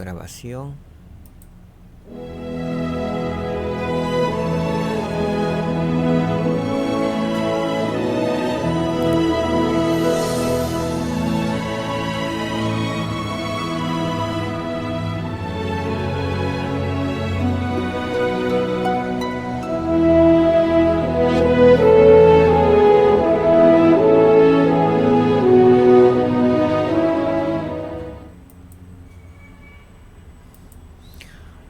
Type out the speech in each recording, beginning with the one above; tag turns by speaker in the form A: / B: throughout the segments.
A: Grabación.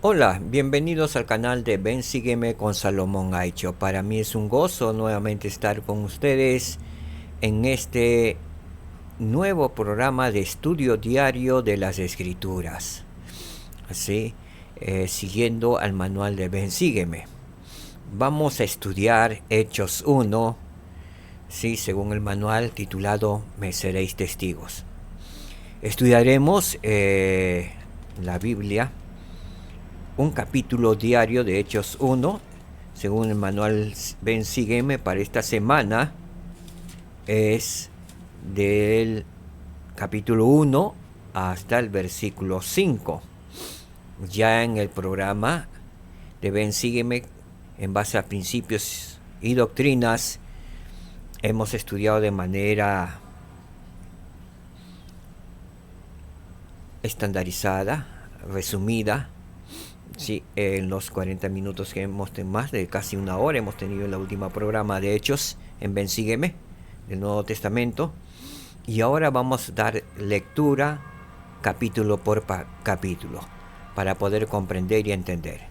A: Hola, bienvenidos al canal de Ven Sígueme con Salomón Aicho. Para mí es un gozo nuevamente estar con ustedes en este nuevo programa de estudio diario de las Escrituras. Así, siguiendo al manual de Ven Sígueme. Vamos a estudiar Hechos 1, sí, según el manual titulado Me seréis testigos. Estudiaremos la Biblia, un capítulo diario de Hechos 1, según el manual Ven Sígueme. Para esta semana es del capítulo 1 hasta el versículo 5. Ya en el programa de Ven Sígueme, en base a principios y doctrinas, hemos estudiado de manera estandarizada, resumida. Sí, en los 40 minutos que hemos tenido, más de casi una hora hemos tenido en la última programa de Hechos en Ven Sígueme del Nuevo Testamento. Y ahora vamos a dar lectura capítulo por capítulo para poder comprender y entender.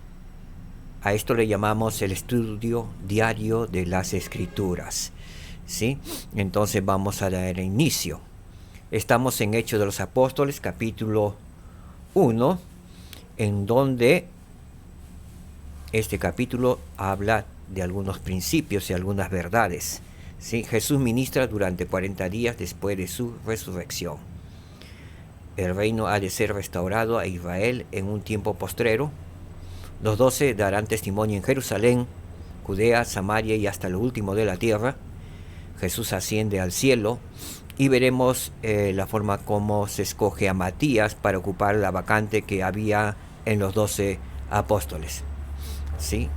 A: A esto le llamamos el estudio diario de las Escrituras, ¿sí? Entonces vamos a dar inicio. Estamos en Hechos de los Apóstoles, capítulo 1, en donde este capítulo habla de algunos principios y algunas verdades. ¿Sí? Jesús ministra durante 40 días después de su resurrección. El reino ha de ser restaurado a Israel en un tiempo postrero. Los 12 darán testimonio en Jerusalén, Judea, Samaria y hasta lo último de la tierra. Jesús asciende al cielo y veremos la forma como se escoge a Matías para ocupar la vacante que había en los 12 apóstoles. ¿Sí?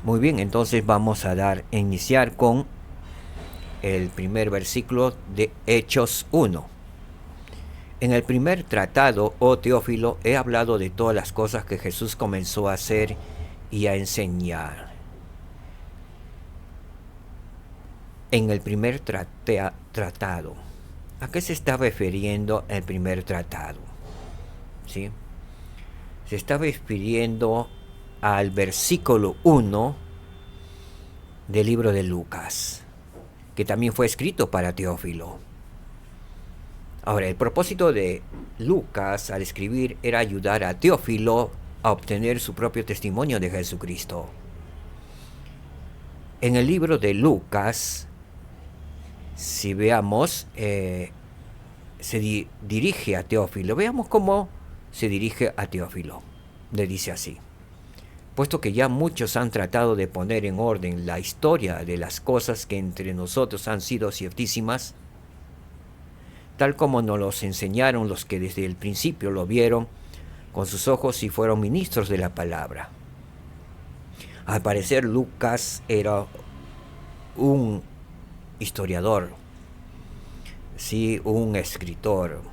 A: Muy bien, entonces vamos a iniciar con el primer versículo de Hechos 1. En el primer tratado, oh Teófilo, he hablado de todas las cosas que Jesús comenzó a hacer y a enseñar. En el primer tratado. ¿A qué se está refiriendo el primer tratado? ¿Sí? Se está refiriendo al versículo 1 del libro de Lucas, que también fue escrito para Teófilo. Ahora, el propósito de Lucas al escribir era ayudar a Teófilo a obtener su propio testimonio de Jesucristo. En el libro de Lucas, si veamos, se dirige a Teófilo. Veamos cómo se dirige a Teófilo. Le dice así: puesto que ya muchos han tratado de poner en orden la historia de las cosas que entre nosotros han sido ciertísimas, tal como nos los enseñaron los que desde el principio lo vieron con sus ojos y fueron ministros de la palabra. Al parecer Lucas era un historiador, sí, un escritor.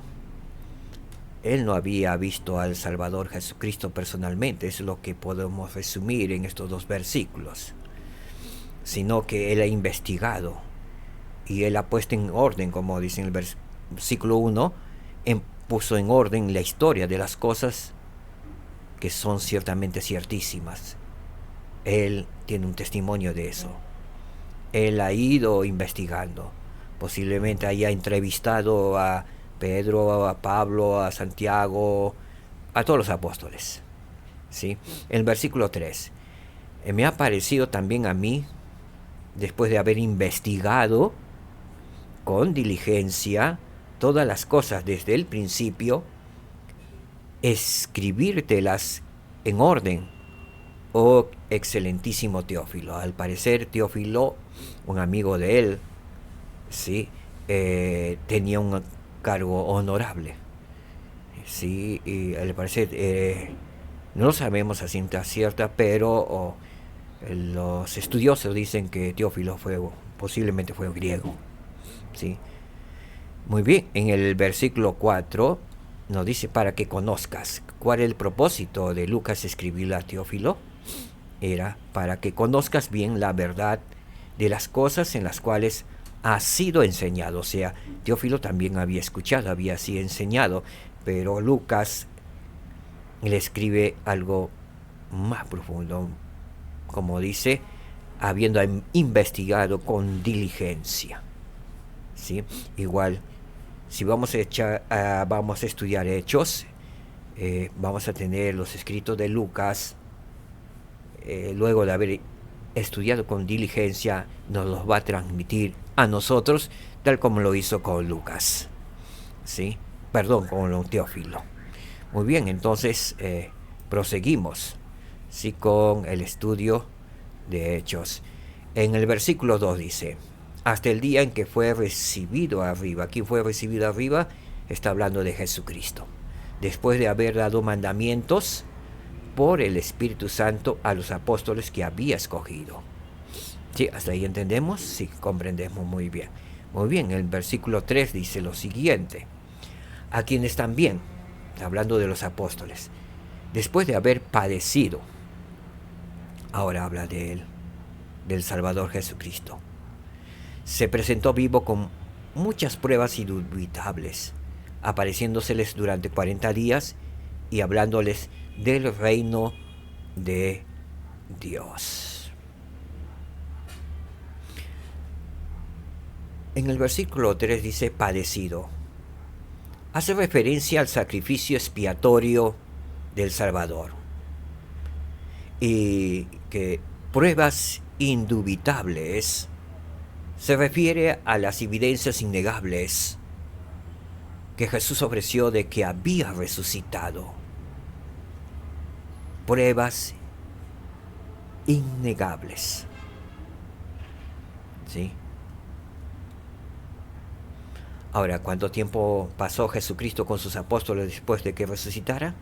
A: Él no había visto al Salvador Jesucristo personalmente, es lo que podemos resumir en estos dos versículos, sino que él ha investigado y él ha puesto en orden, como dice en el versículo 1, puso en orden la historia de las cosas que son ciertamente ciertísimas. Él tiene un testimonio de eso. Él ha ido investigando, posiblemente haya entrevistado a Pedro, a Pablo, a Santiago, a todos los apóstoles. ¿Sí? El versículo 3. Me ha parecido también a mí, después de haber investigado con diligencia todas las cosas desde el principio, escribírtelas en orden, oh excelentísimo Teófilo. Al parecer Teófilo, un amigo de él, ¿sí? Tenía un cargo honorable, Sí, y al parecer no lo sabemos a ciencia cierta, pero los estudiosos dicen que Teófilo posiblemente fue griego. ¿Sí? Muy bien, en el versículo 4 nos dice para que conozcas. ¿Cuál es el propósito de Lucas escribirle a Teófilo? Era para que conozcas bien la verdad de las cosas en las cuales ha sido enseñado. O sea, Teófilo también había escuchado, había sido enseñado, pero Lucas le escribe algo más profundo, como dice, habiendo investigado con diligencia. ¿Sí? Igual, si vamos a estudiar Hechos, vamos a tener los escritos de Lucas, luego de haber estudiado con diligencia, nos los va a transmitir a nosotros, tal como lo hizo con Lucas. ¿Sí? Perdón, con Teófilo. Muy bien, entonces proseguimos, ¿sí?, con el estudio de Hechos. En el versículo 2 dice, hasta el día en que fue recibido arriba. ¿Quién fue recibido arriba? Está hablando de Jesucristo. Después de haber dado mandamientos por el Espíritu Santo a los apóstoles que había escogido. ¿Sí? ¿Hasta ahí entendemos? Sí, comprendemos muy bien. Muy bien, el versículo 3 dice lo siguiente. A quienes también, hablando de los apóstoles, después de haber padecido, ahora habla de él, del Salvador Jesucristo, se presentó vivo con muchas pruebas indubitables, apareciéndoseles durante 40 días y hablándoles del reino de Dios. En el versículo 3 dice padecido. Hace referencia al sacrificio expiatorio del Salvador. Y que pruebas indubitables se refiere a las evidencias innegables que Jesús ofreció de que había resucitado. Pruebas innegables. ¿Sí? Ahora, ¿cuánto tiempo pasó Jesucristo con sus apóstoles después de que resucitara?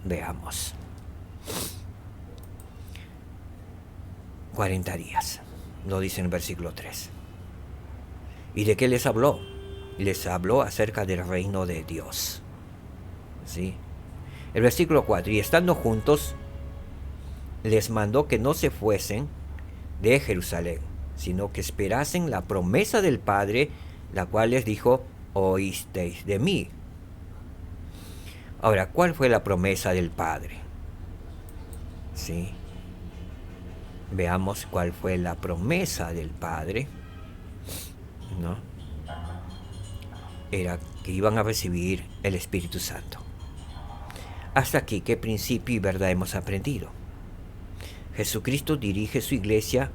A: Veamos. 40 días, lo dice en el versículo 3. ¿Y de qué les habló? Les habló acerca del reino de Dios. ¿Sí? El versículo 4. Y estando juntos, les mandó que no se fuesen de Jerusalén, sino que esperasen la promesa del Padre, la cual les dijo, oísteis de mí. Ahora, ¿cuál fue la promesa del Padre? ¿Sí? Veamos cuál fue la promesa del Padre, ¿no? Era que iban a recibir el Espíritu Santo. Hasta aquí, ¿qué principio y verdad hemos aprendido? Jesucristo dirige su iglesia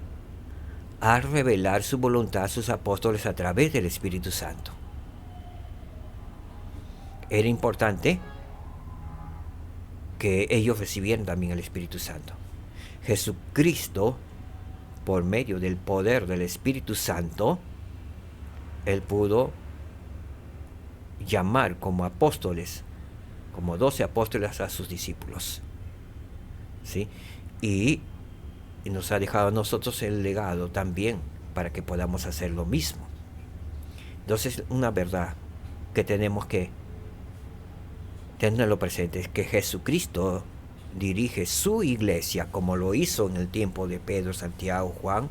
A: a revelar su voluntad a sus apóstoles a través del Espíritu Santo. Era importante que ellos recibieran también el Espíritu Santo. Jesucristo, por medio del poder del Espíritu Santo, Él pudo llamar como apóstoles, como 12 apóstoles a sus discípulos. ¿Sí? Y nos ha dejado a nosotros el legado también para que podamos hacer lo mismo. Entonces, una verdad que tenemos que tenerlo presente es que Jesucristo dirige su iglesia como lo hizo en el tiempo de Pedro, Santiago, Juan.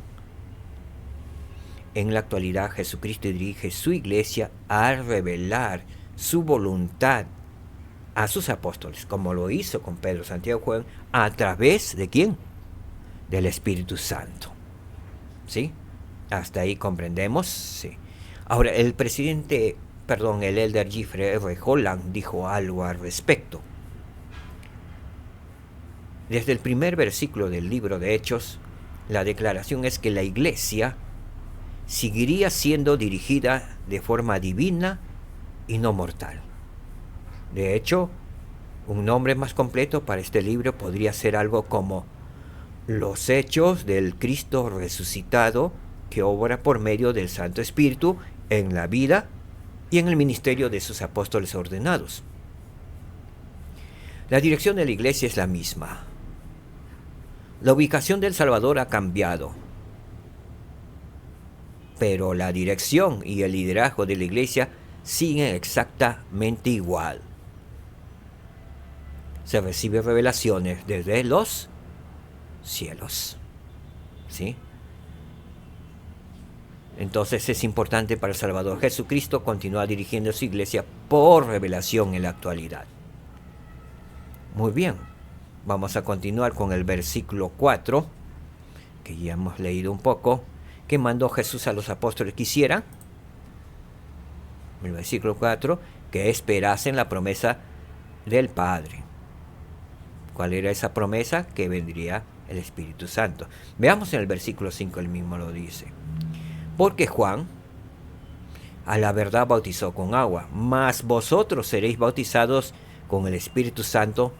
A: En la actualidad, Jesucristo dirige su iglesia a revelar su voluntad a sus apóstoles, como lo hizo con Pedro, Santiago, Juan, a través de ¿quién? Del Espíritu Santo. ¿Sí? Hasta ahí comprendemos. Sí. Ahora, el elder Jeffrey R. Holland dijo algo al respecto. Desde el primer versículo del libro de Hechos, la declaración es que la iglesia seguiría siendo dirigida de forma divina y no mortal. De hecho, un nombre más completo para este libro podría ser algo como Los Hechos del Cristo resucitado que obra por medio del Santo Espíritu en la vida y en el ministerio de sus apóstoles ordenados. La dirección de la iglesia es la misma. La ubicación del Salvador ha cambiado, pero la dirección y el liderazgo de la iglesia siguen exactamente igual. Se reciben revelaciones desde los cielos. ¿Sí? Entonces es importante para el Salvador Jesucristo continuar dirigiendo su iglesia por revelación en la actualidad. Muy bien, vamos a continuar con el versículo 4, que ya hemos leído un poco, que mandó Jesús a los apóstoles que hicieran. El versículo 4, que esperasen la promesa del Padre. ¿Cuál era esa promesa? Que vendría el Espíritu Santo. Veamos en el versículo 5, él mismo lo dice. Porque Juan a la verdad bautizó con agua, mas vosotros seréis bautizados con el Espíritu Santo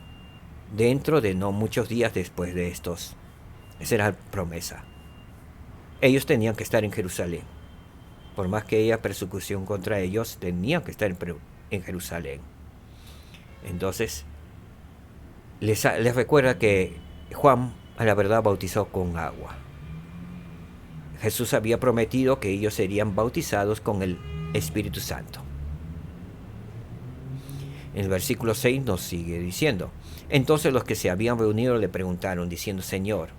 A: dentro de no muchos días después de estos. Esa era la promesa. Ellos tenían que estar en Jerusalén. Por más que haya persecución contra ellos, tenían que estar en Jerusalén. Entonces, les recuerda que Juan a la verdad bautizó con agua. Jesús había prometido que ellos serían bautizados con el Espíritu Santo. En el versículo 6 nos sigue diciendo: entonces los que se habían reunido le preguntaron, diciendo: Señor,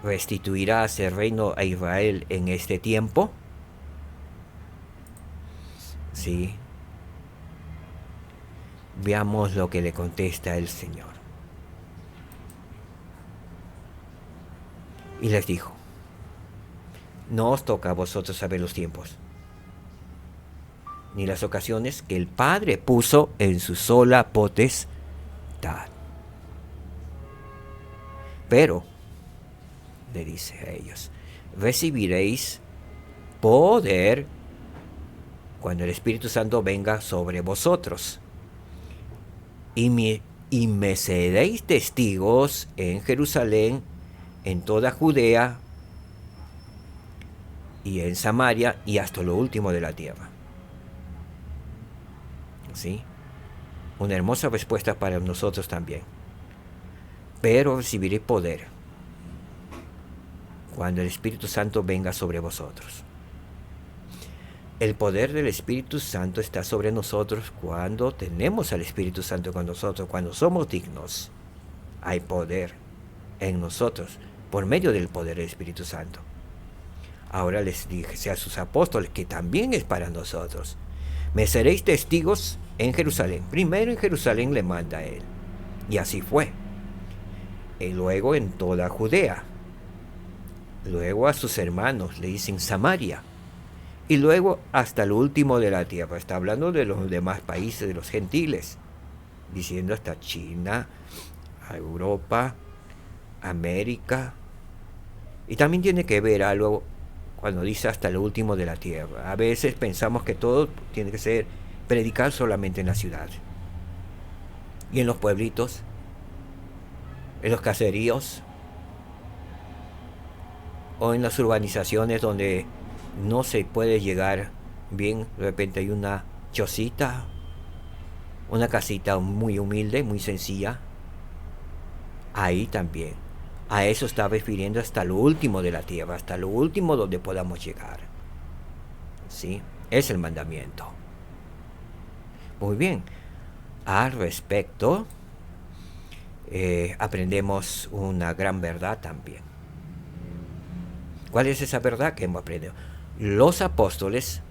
A: ¿restituirás el reino a Israel en este tiempo? Sí. Veamos lo que le contesta el Señor. Y les dijo: no os toca a vosotros saber los tiempos, ni las ocasiones que el Padre puso en su sola potestad. Pero, le dice a ellos, recibiréis poder cuando el Espíritu Santo venga sobre vosotros. Y me seréis testigos en Jerusalén, en toda Judea y en Samaria y hasta lo último de la tierra. ¿Sí? Una hermosa respuesta para nosotros también. Pero recibiréis poder cuando el Espíritu Santo venga sobre vosotros. El poder del Espíritu Santo está sobre nosotros cuando tenemos al Espíritu Santo con nosotros, cuando somos dignos. Hay poder en nosotros por medio del poder del Espíritu Santo. Ahora les dije a sus apóstoles que también es para nosotros. Me seréis testigos en Jerusalén. Primero en Jerusalén le manda a él. Y así fue. Y luego en toda Judea. Luego a sus hermanos le dicen Samaria. Y luego hasta el último de la tierra. Está hablando de los demás países, de los gentiles. Diciendo hasta China, a Europa, América. Y también tiene que ver algo cuando dice hasta el último de la tierra. A veces pensamos que todo tiene que ser predicar solamente en la ciudad. Y en los pueblitos, en los caseríos, o en las urbanizaciones donde no se puede llegar bien. De repente hay una chocita, una casita muy humilde, muy sencilla. Ahí también. A eso está refiriendo hasta lo último de la tierra, hasta lo último donde podamos llegar. ¿Sí? Es el mandamiento. Muy bien. Al respecto, aprendemos una gran verdad también. ¿Cuál es esa verdad que hemos aprendido? Los apóstoles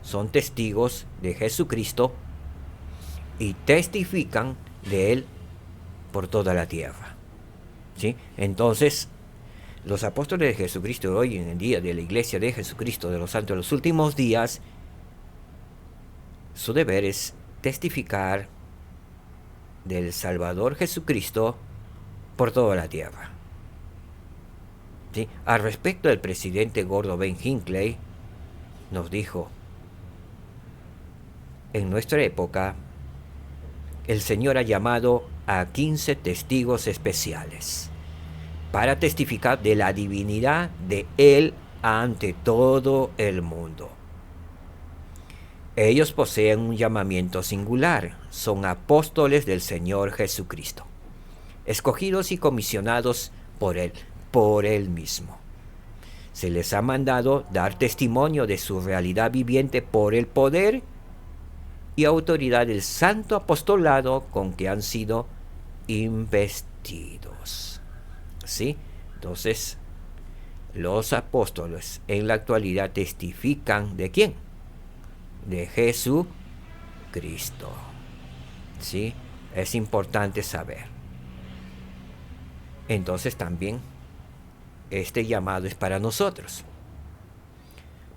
A: son testigos de Jesucristo y testifican de Él por toda la tierra. ¿Sí? Entonces, los apóstoles de Jesucristo hoy en el día de la iglesia de Jesucristo de los santos de los últimos días, su deber es testificar del Salvador Jesucristo por toda la tierra. ¿Sí? Al respecto, el presidente Gordon B. Hinckley nos dijo: en nuestra época, el Señor ha llamado a 15 testigos especiales para testificar de la divinidad de Él ante todo el mundo. Ellos poseen un llamamiento singular, son apóstoles del Señor Jesucristo, escogidos y comisionados por Él mismo. Se les ha mandado dar testimonio de su realidad viviente por el poder y autoridad del santo apostolado con que han sido investidos. ¿Sí? Entonces, los apóstoles en la actualidad testifican ¿de quién? De Jesucristo. ¿Sí? Es importante saber. Entonces también este llamado es para nosotros.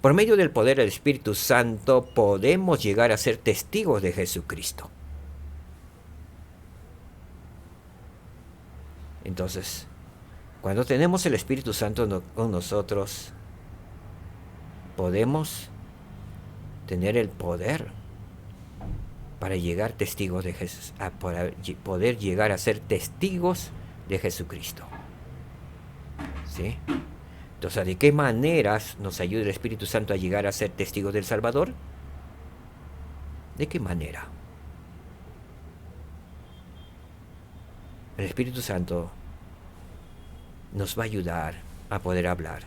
A: Por medio del poder del Espíritu Santo podemos llegar a ser testigos de Jesucristo. Entonces, cuando tenemos el Espíritu Santo con nosotros, podemos tener el poder para llegar testigos de Jesús, para poder llegar a ser testigos de Jesucristo. ¿Sí? Entonces, ¿de qué maneras nos ayuda el Espíritu Santo a llegar a ser testigos del Salvador? ¿De qué manera? El Espíritu Santo nos va a ayudar a poder hablar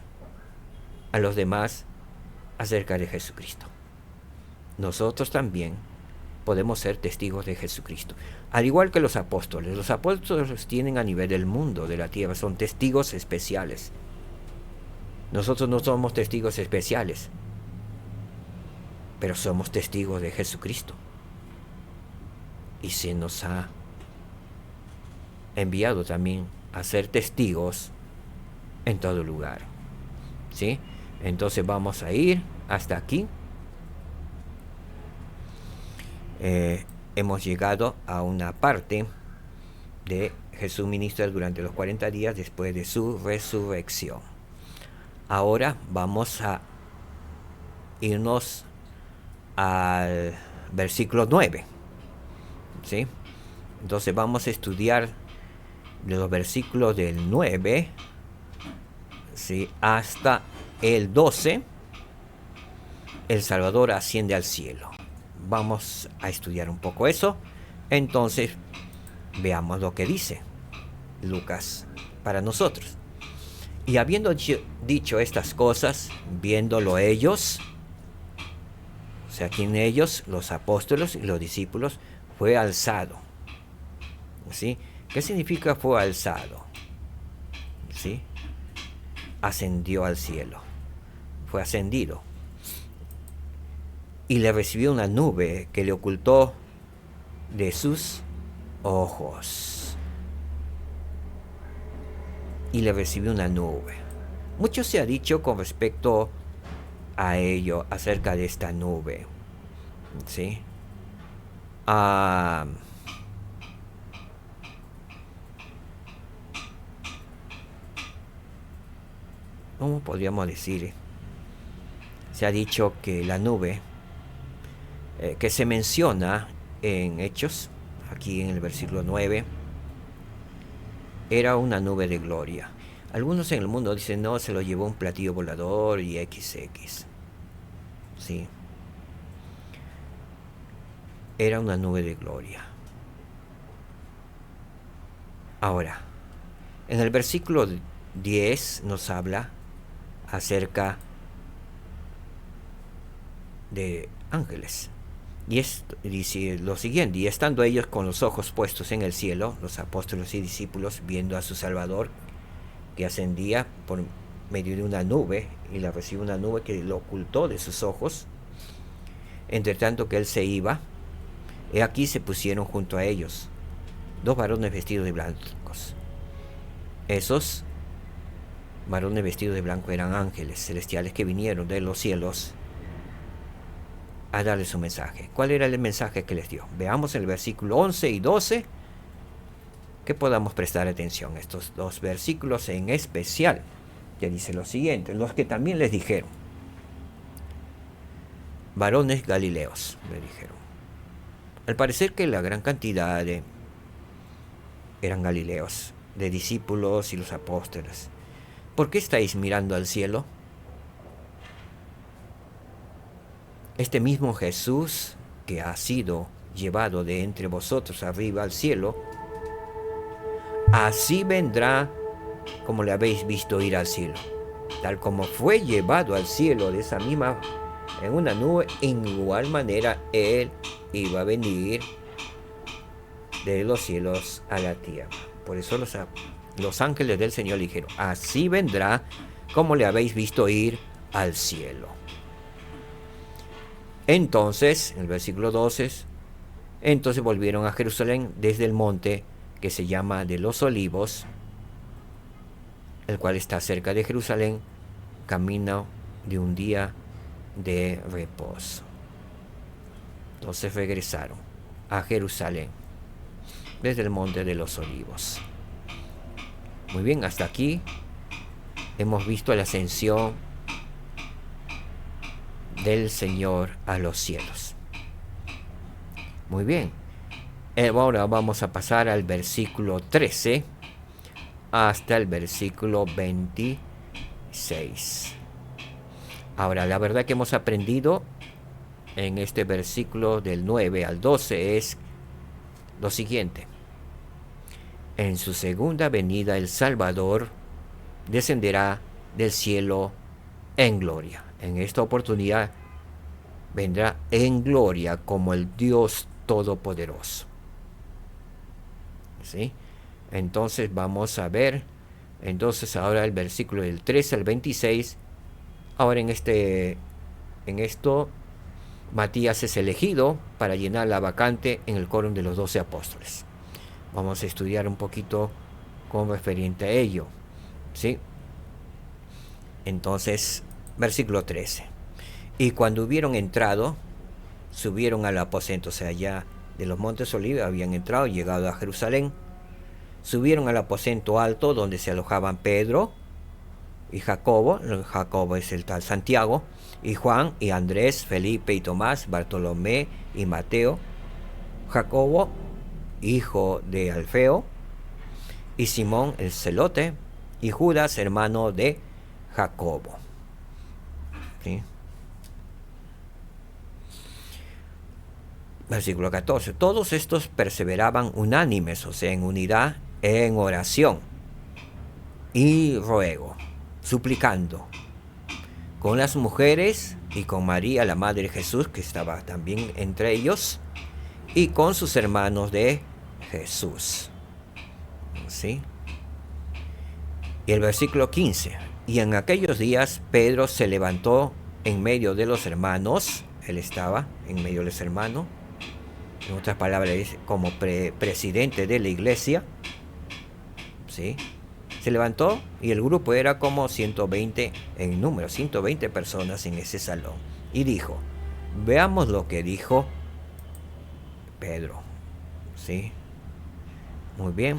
A: a los demás acerca de Jesucristo. Nosotros también podemos ser testigos de Jesucristo. Al igual que los apóstoles tienen a nivel del mundo, de la tierra, son testigos especiales. Nosotros no somos testigos especiales, pero somos testigos de Jesucristo. Y se nos ha enviado también a ser testigos en todo lugar. ¿Sí? Entonces vamos a ir hasta aquí. Hemos llegado a una parte de Jesús ministra durante los 40 días después de su resurrección. Ahora vamos a irnos al versículo 9. ¿Sí? Entonces vamos a estudiar de los versículos del 9, ¿sí?, hasta el 12. El Salvador asciende al cielo. Vamos a estudiar un poco eso. Entonces veamos lo que dice Lucas para nosotros. Y habiendo dicho estas cosas, viéndolo ellos, o sea, quien ellos, los apóstoles y los discípulos, fue alzado. ¿Sí? ¿Qué significa fue alzado? ¿Sí? Ascendió al cielo. Fue ascendido. Y le recibió una nube que le ocultó de sus ojos. Y le recibió una nube. Mucho se ha dicho con respecto a ello, acerca de esta nube. ¿Sí? ¿Cómo podríamos decir? Se ha dicho que la nube que se menciona en Hechos, aquí en el versículo 9, era una nube de gloria. Algunos en el mundo dicen, no, se lo llevó un platillo volador y XX. Sí. Era una nube de gloria. Ahora, en el versículo 10 nos habla acerca de ángeles. Y dice lo siguiente: y estando ellos con los ojos puestos en el cielo, los apóstoles y discípulos, viendo a su Salvador, que ascendía por medio de una nube, y la recibió una nube que lo ocultó de sus ojos, entre tanto que él se iba, he aquí se pusieron junto a ellos 2 varones vestidos de blancos. Esos varones vestidos de blanco eran ángeles celestiales que vinieron de los cielos a darles su mensaje. ¿Cuál era el mensaje que les dio? Veamos el versículo 11 y 12, que podamos prestar atención a estos 2 versículos en especial, que dice lo siguiente: los que también les dijeron, varones galileos, le dijeron. Al parecer que la gran cantidad eran galileos, de discípulos y los apóstoles. ¿Por qué estáis mirando al cielo? este mismo Jesús que ha sido llevado de entre vosotros arriba al cielo, así vendrá como le habéis visto ir al cielo. Tal como fue llevado al cielo de esa misma, en una nube, en igual manera Él iba a venir de los cielos a la tierra. Por eso los ángeles del Señor le dijeron, así vendrá como le habéis visto ir al cielo. Entonces, en el versículo 12, entonces volvieron a Jerusalén desde el monte que se llama de los Olivos, el cual está cerca de Jerusalén, camino de un día de reposo. Entonces regresaron a Jerusalén desde el monte de los Olivos. Muy bien, hasta aquí hemos visto la ascensión del Señor a los cielos. Muy bien, ahora vamos a pasar al versículo 13 hasta el versículo 26. Ahora, la verdad que hemos aprendido en este versículo del 9 al 12 es lo siguiente. En su segunda venida el Salvador descenderá del cielo en gloria. En esta oportunidad vendrá en gloria como el Dios Todopoderoso. ¿Sí? Entonces vamos a ver, entonces ahora el versículo del 13 al 26. Ahora en esto Matías es elegido para llenar la vacante en el quórum de los 12 apóstoles. Vamos a estudiar un poquito con referente a ello, ¿sí? Entonces, versículo 13. Y cuando hubieron entrado, subieron al aposento, o sea, ya de los montes Olivos habían entrado, llegado a Jerusalén. Subieron al aposento alto donde se alojaban Pedro y Jacobo. Jacobo es el tal Santiago, y Juan y Andrés, Felipe y Tomás, Bartolomé y Mateo, Jacobo, hijo de Alfeo, y Simón el celote, y Judas, hermano de Jacobo. ¿Sí? Versículo 14. Todos estos perseveraban unánimes, o sea, en unidad, en oración y ruego, suplicando con las mujeres y con María, la madre de Jesús, que estaba también entre ellos, y con sus hermanos de Jesús. ¿Sí? Y el versículo 15. Y en aquellos días Pedro se levantó en medio de los hermanos. Él estaba en medio de los hermanos. En otras palabras, como presidente de la iglesia. ¿Sí? Se levantó y el grupo era como 120 en número, 120 personas en ese salón. Y dijo, veamos lo que dijo Pedro. ¿Sí? Muy bien.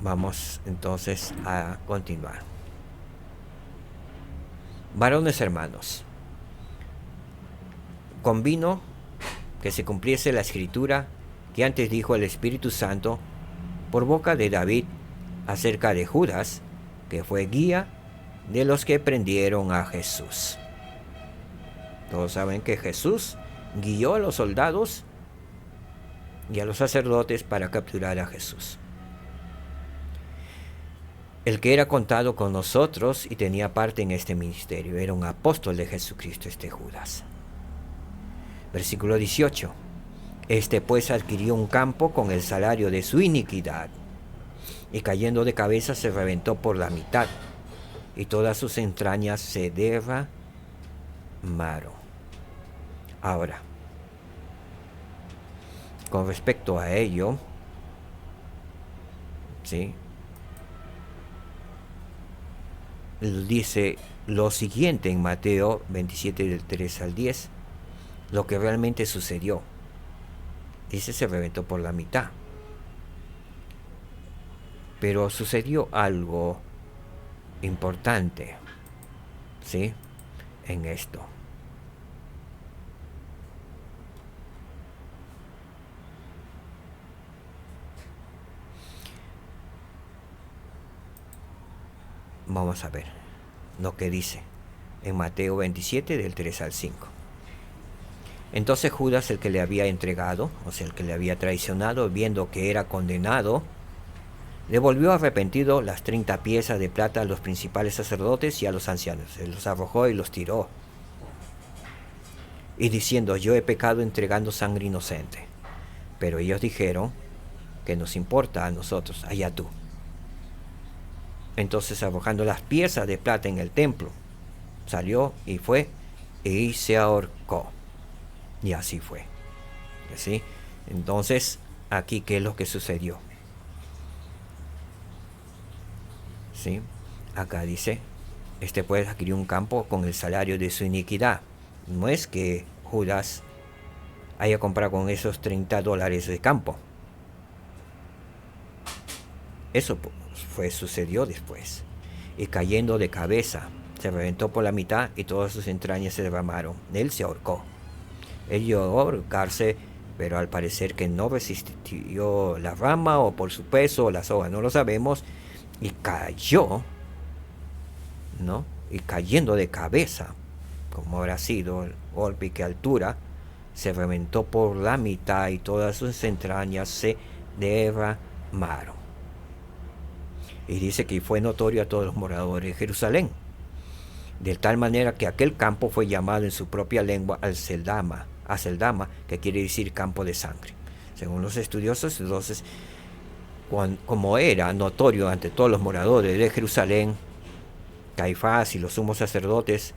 A: Vamos entonces a continuar. Varones hermanos, convino que se cumpliese la escritura que antes dijo el Espíritu Santo por boca de David acerca de Judas, que fue guía de los que prendieron a Jesús. Todos saben que Jesús guió a los soldados y a los sacerdotes para capturar a Jesús. El que era contado con nosotros y tenía parte en este ministerio era un apóstol de Jesucristo, este Judas. Versículo 18. Este pues adquirió un campo con el salario de su iniquidad, y cayendo de cabeza se reventó por la mitad, y todas sus entrañas se derramaron. Ahora, con respecto a ello, ¿sí?, dice lo siguiente en Mateo 27 del 3 al 10, lo que realmente sucedió. Dice, se reventó por la mitad. Pero sucedió algo importante, ¿sí?, en esto. Vamos a ver lo que dice en Mateo 27 del 3 al 5. Entonces Judas, el que le había entregado, o sea, el que le había traicionado, viendo que era condenado, devolvió arrepentido las 30 piezas de plata a los principales sacerdotes y a los ancianos. Se los arrojó y los tiró. Y diciendo, yo he pecado entregando sangre inocente. Pero ellos dijeron, ¿qué nos importa a nosotros? Allá tú. Entonces, arrojando las piezas de plata en el templo, salió y fue y se ahorcó. Y así fue. ¿Sí? Entonces, aquí, ¿qué es lo que sucedió? ¿Sí? Acá dice, pues adquirió un campo con el salario de su iniquidad. No es que Judas haya comprado con esos $30 de campo. Eso sucedió después. Y cayendo de cabeza, se reventó por la mitad y todas sus entrañas se derramaron. Él se ahorcó. Él llegó a ahorcarse, pero al parecer que no resistió la rama o por su peso o la soga, no lo sabemos, y cayó, ¿no? Y cayendo de cabeza, como habrá sido el golpe y qué altura, se reventó por la mitad y todas sus entrañas se derramaron. Y dice que fue notorio a todos los moradores de Jerusalén, de tal manera que aquel campo fue llamado en su propia lengua Aceldama, que quiere decir campo de sangre. Según los estudiosos, entonces, como era notorio ante todos los moradores de Jerusalén, Caifás y los sumos sacerdotes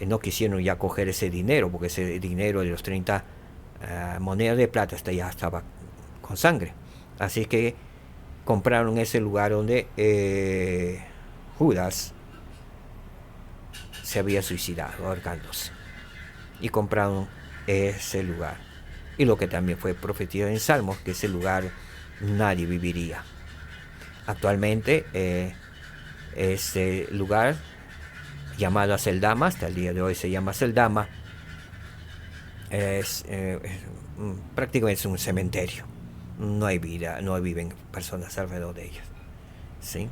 A: no quisieron ya coger ese dinero, porque ese dinero de los 30 monedas de plata ya estaba con sangre. Así que compraron ese lugar donde Judas se había suicidado ahorcándose, y compraron ese lugar. Y lo que también fue profetizado en Salmos, que ese lugar nadie viviría. Actualmente ese lugar, llamado Aceldama, hasta el día de hoy se llama Aceldama, prácticamente es un cementerio. No hay vida, no viven personas alrededor de ellos. ¿Sí?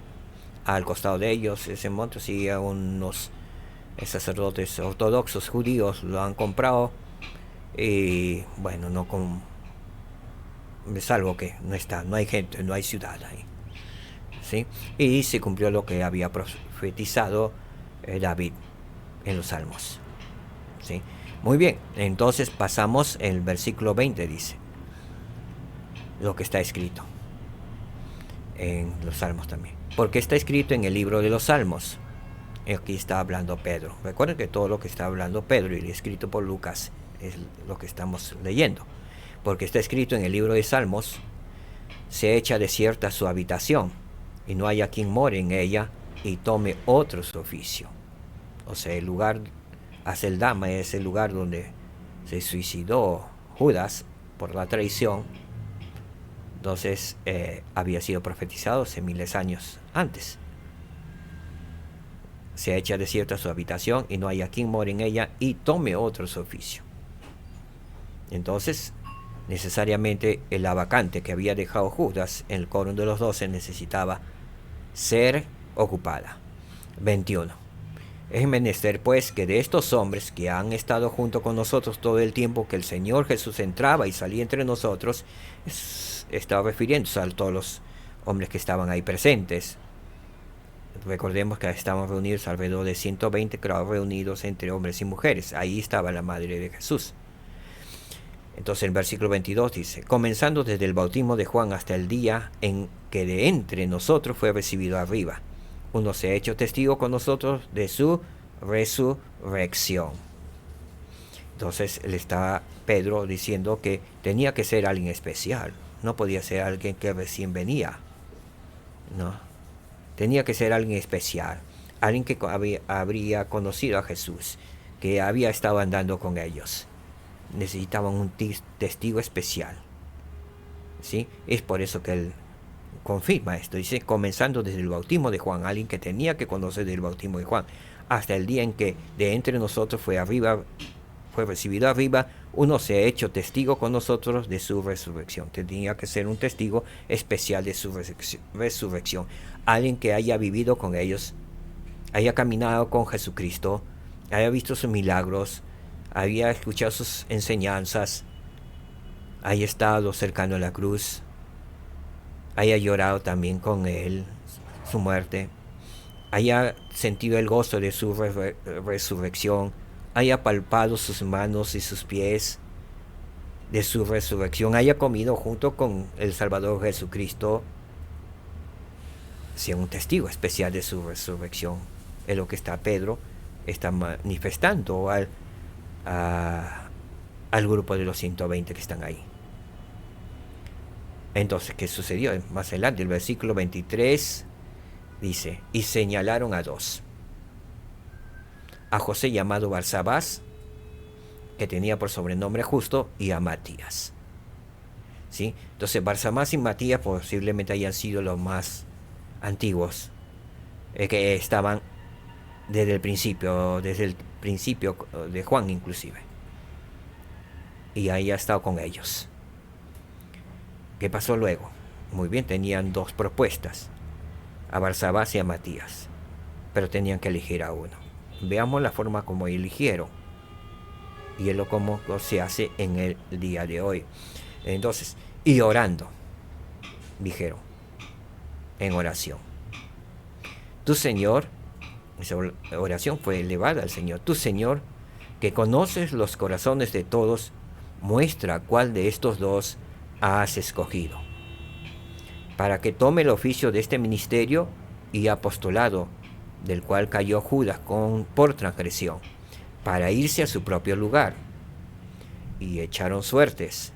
A: Al costado de ellos, ese monte, sí, unos sacerdotes ortodoxos judíos lo han comprado. Y bueno, es algo que no hay gente, no hay ciudad ahí. ¿Sí? Y se cumplió lo que había profetizado David en los Salmos. ¿Sí? Muy bien, entonces pasamos el versículo 20, dice lo que está escrito en los Salmos también, porque está escrito en el libro de los Salmos. Aquí está hablando Pedro. Recuerden que todo lo que está hablando Pedro y escrito por Lucas es lo que estamos leyendo. Porque está escrito en el libro de Salmos, se echa desierta su habitación, y no haya quien more en ella, y tome otro su oficio. O sea, el lugar, Aceldama, es el lugar donde se suicidó Judas por la traición. Entonces, había sido profetizado hace miles de años antes. Se echa desierta su habitación, y no haya quien more en ella, y tome otro su oficio. Entonces, necesariamente la vacante que había dejado Judas en el quórum de los 12 necesitaba ser ocupada. 21. Es menester, pues, que de estos hombres que han estado junto con nosotros todo el tiempo que el Señor Jesús entraba y salía entre nosotros, estaba refiriéndose a todos los hombres que estaban ahí presentes. Recordemos que estaban reunidos alrededor de 120, creo, reunidos entre hombres y mujeres. Ahí estaba la madre de Jesús. Entonces el versículo 22 dice, comenzando desde el bautismo de Juan hasta el día en que de entre nosotros fue recibido arriba, uno se ha hecho testigo con nosotros de su resurrección. Entonces le está Pedro diciendo que tenía que ser alguien especial, no podía ser alguien que recién venía, no, tenía que ser alguien especial, alguien que habría conocido a Jesús, que había estado andando con ellos. Necesitaban un testigo especial. ¿Sí? Es por eso que él confirma esto. Dice, comenzando desde el bautismo de Juan, alguien que tenía que conocer del bautismo de Juan, hasta el día en que de entre nosotros fue recibido arriba, uno se ha hecho testigo con nosotros de su resurrección. Tenía que ser un testigo especial de su resurrección. Alguien que haya vivido con ellos haya caminado con Jesucristo, haya visto sus milagros, había escuchado sus enseñanzas, haya estado cercano a la cruz, haya llorado también con él su muerte, haya sentido el gozo de su resurrección, haya palpado sus manos y sus pies de su resurrección, haya comido junto con el Salvador Jesucristo, sea un testigo especial de su resurrección. Es lo que está Pedro está manifestando al grupo de los 120 que están ahí. Entonces, ¿qué sucedió? Más adelante, el versículo 23 dice: y señalaron a dos, a José llamado Barsabás, que tenía por sobrenombre Justo, y a Matías. ¿Sí? Entonces, Barsabás y Matías posiblemente hayan sido los más antiguos, que estaban desde el principio de Juan inclusive, y ahí ha estado con ellos. ¿Qué pasó luego? Muy bien, tenían dos propuestas, a Barsabás y a Matías, pero tenían que elegir a uno. Veamos la forma como eligieron, y es lo como se hace en el día de hoy. Entonces, y orando, dijeron, en oración: tu Señor, esa oración fue elevada al Señor, tu Señor, que conoces los corazones de todos, muestra cuál de estos dos has escogido, para que tome el oficio de este ministerio y apostolado, del cual cayó Judas por transgresión, para irse a su propio lugar. Y echaron suertes,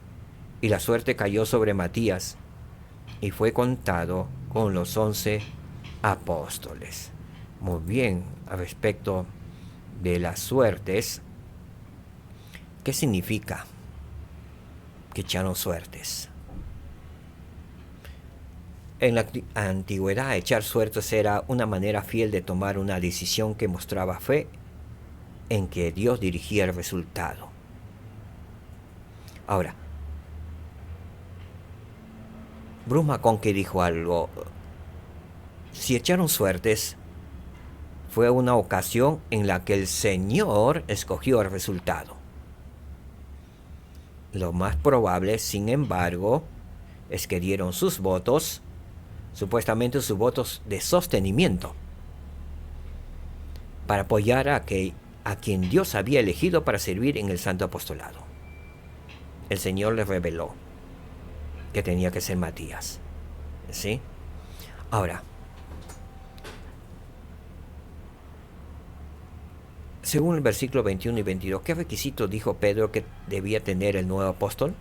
A: y la suerte cayó sobre Matías, y fue contado con los 11 apóstoles. Muy bien, al respecto de las suertes, ¿qué significa que echaron suertes? En la antigüedad, echar suertes era una manera fiel de tomar una decisión que mostraba fe en que Dios dirigía el resultado. Ahora, Bruce McConkie dijo algo: si echaron suertes, fue una ocasión en la que el Señor escogió el resultado. Lo más probable, sin embargo, es que dieron sus votos, supuestamente sus votos de sostenimiento, para apoyar a quien Dios había elegido para servir en el santo apostolado. El Señor les reveló que tenía que ser Matías. ¿Sí? Ahora, según el versículo 21 y 22, ¿qué requisito dijo Pedro que debía tener el nuevo apóstol?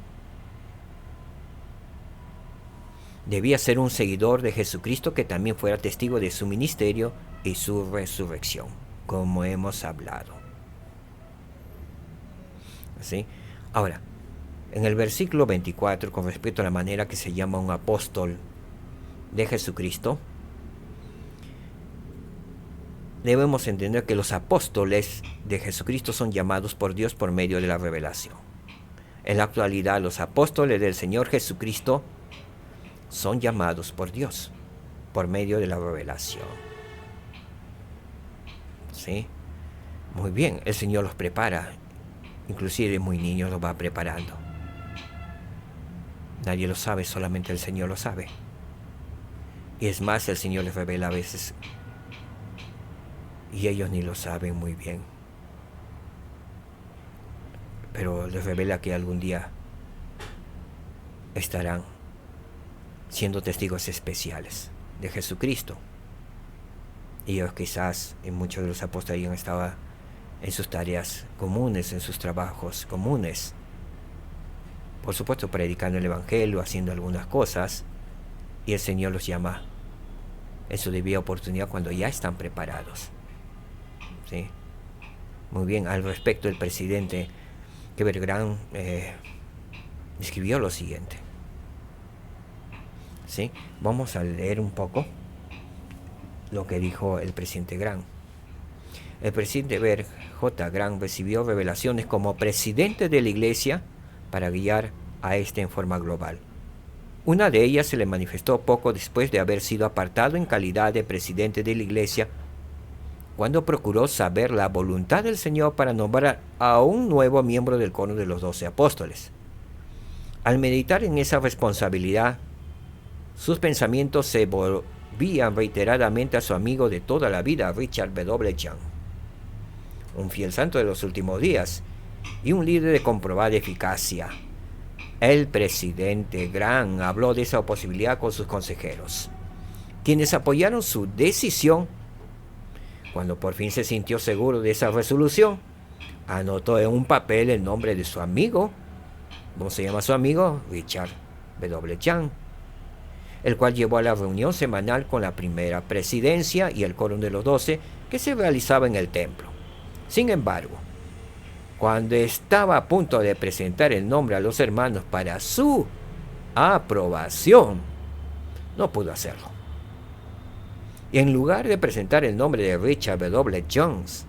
A: Debía ser un seguidor de Jesucristo que también fuera testigo de su ministerio y su resurrección, como hemos hablado. ¿Sí? Ahora, en el versículo 24, con respecto a la manera que se llama un apóstol de Jesucristo, debemos entender que los apóstoles de Jesucristo son llamados por Dios por medio de la revelación. En la actualidad, los apóstoles del Señor Jesucristo son llamados por Dios por medio de la revelación. ¿Sí? Muy bien, el Señor los prepara, inclusive de muy niños los va preparando. Nadie lo sabe, solamente el Señor lo sabe. Y es más, el Señor les revela a veces y ellos ni lo saben muy bien, pero les revela que algún día estarán siendo testigos especiales de Jesucristo. Y ellos quizás, en muchos de los apóstoles, han estado en sus tareas comunes, en sus trabajos comunes, por supuesto predicando el Evangelio, haciendo algunas cosas, y el Señor los llama en su debida oportunidad cuando ya están preparados. ¿Sí? Muy bien, al respecto, el presidente Kevin Grant escribió lo siguiente. ¿Sí? Vamos a leer un poco lo que dijo el presidente Grant. El presidente J. Grant recibió revelaciones como presidente de la iglesia para guiar a este en forma global. Una de ellas se le manifestó poco después de haber sido apartado en calidad de presidente de la iglesia cuando procuró saber la voluntad del Señor para nombrar a un nuevo miembro del coro de los 12 apóstoles. Al meditar en esa responsabilidad, sus pensamientos se volvían reiteradamente a su amigo de toda la vida, Richard W. Young, un fiel santo de los últimos días y un líder de comprobada eficacia. El presidente Grant habló de esa posibilidad con sus consejeros, quienes apoyaron su decisión. Cuando por fin se sintió seguro de esa resolución, anotó en un papel el nombre de su amigo. ¿Cómo se llama su amigo? Richard W. Young, el cual llevó a la reunión semanal con la primera presidencia y el quórum de los 12 que se realizaba en el templo. Sin embargo, cuando estaba a punto de presentar el nombre a los hermanos para su aprobación, no pudo hacerlo. Y en lugar de presentar el nombre de Richard W. Jones,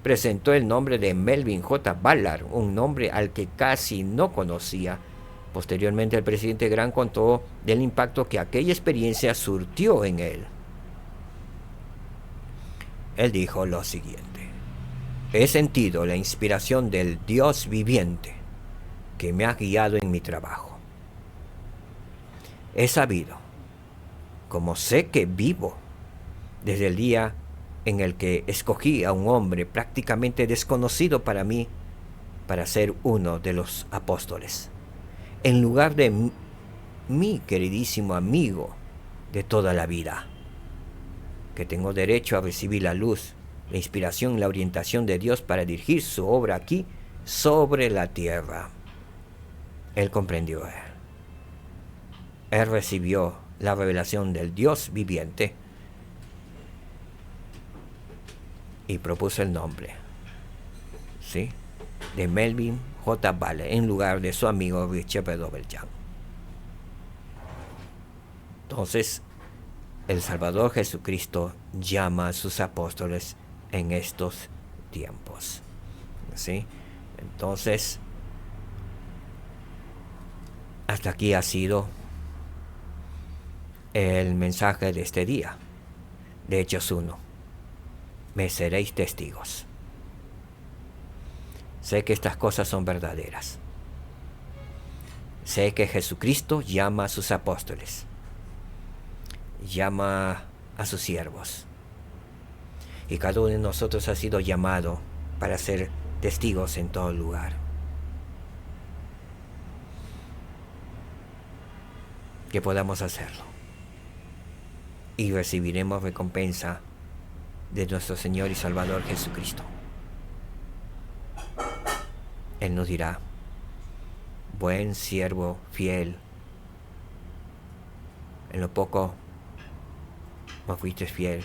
A: presentó el nombre de Melvin J. Ballard, un nombre al que casi no conocía. Posteriormente, el presidente Grant contó del impacto que aquella experiencia surtió en él. Él dijo lo siguiente: he sentido la inspiración del Dios viviente que me ha guiado en mi trabajo. He sabido, como sé que vivo, desde el día en el que escogí a un hombre prácticamente desconocido para mí para ser uno de los apóstoles, en lugar de mi queridísimo amigo de toda la vida, que tengo derecho a recibir la luz, la inspiración y la orientación de Dios para dirigir su obra aquí sobre la tierra. Él comprendió. Él recibió la revelación del Dios viviente y propuso el nombre, ¿sí?, de Melvin J. Ballard en lugar de su amigo Richard W. Young. Entonces, el Salvador Jesucristo llama a sus apóstoles en estos tiempos, ¿sí? Entonces, hasta aquí ha sido el mensaje de este día, de Hechos 1. Me seréis testigos. Sé que estas cosas son verdaderas. Sé que Jesucristo llama a sus apóstoles, llama a sus siervos, y cada uno de nosotros ha sido llamado para ser testigos en todo lugar. Que podamos hacerlo y recibiremos recompensa de nuestro Señor y Salvador Jesucristo. Él nos dirá: buen siervo fiel, en lo poco me fuiste fiel,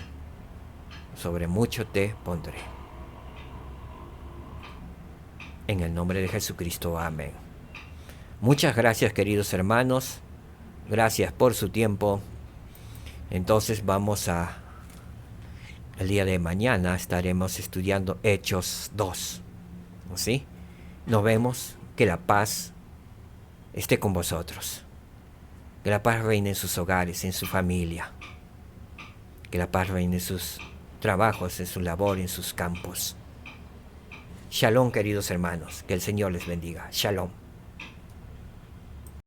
A: sobre mucho te pondré. En el nombre de Jesucristo, amén. Muchas gracias, queridos hermanos, gracias por su tiempo. Entonces el día de mañana estaremos estudiando Hechos 2, ¿sí? Nos vemos. Que la paz esté con vosotros. Que la paz reine en sus hogares, en su familia. Que la paz reine en sus trabajos, en su labor, en sus campos. Shalom, queridos hermanos. Que el Señor les bendiga. Shalom.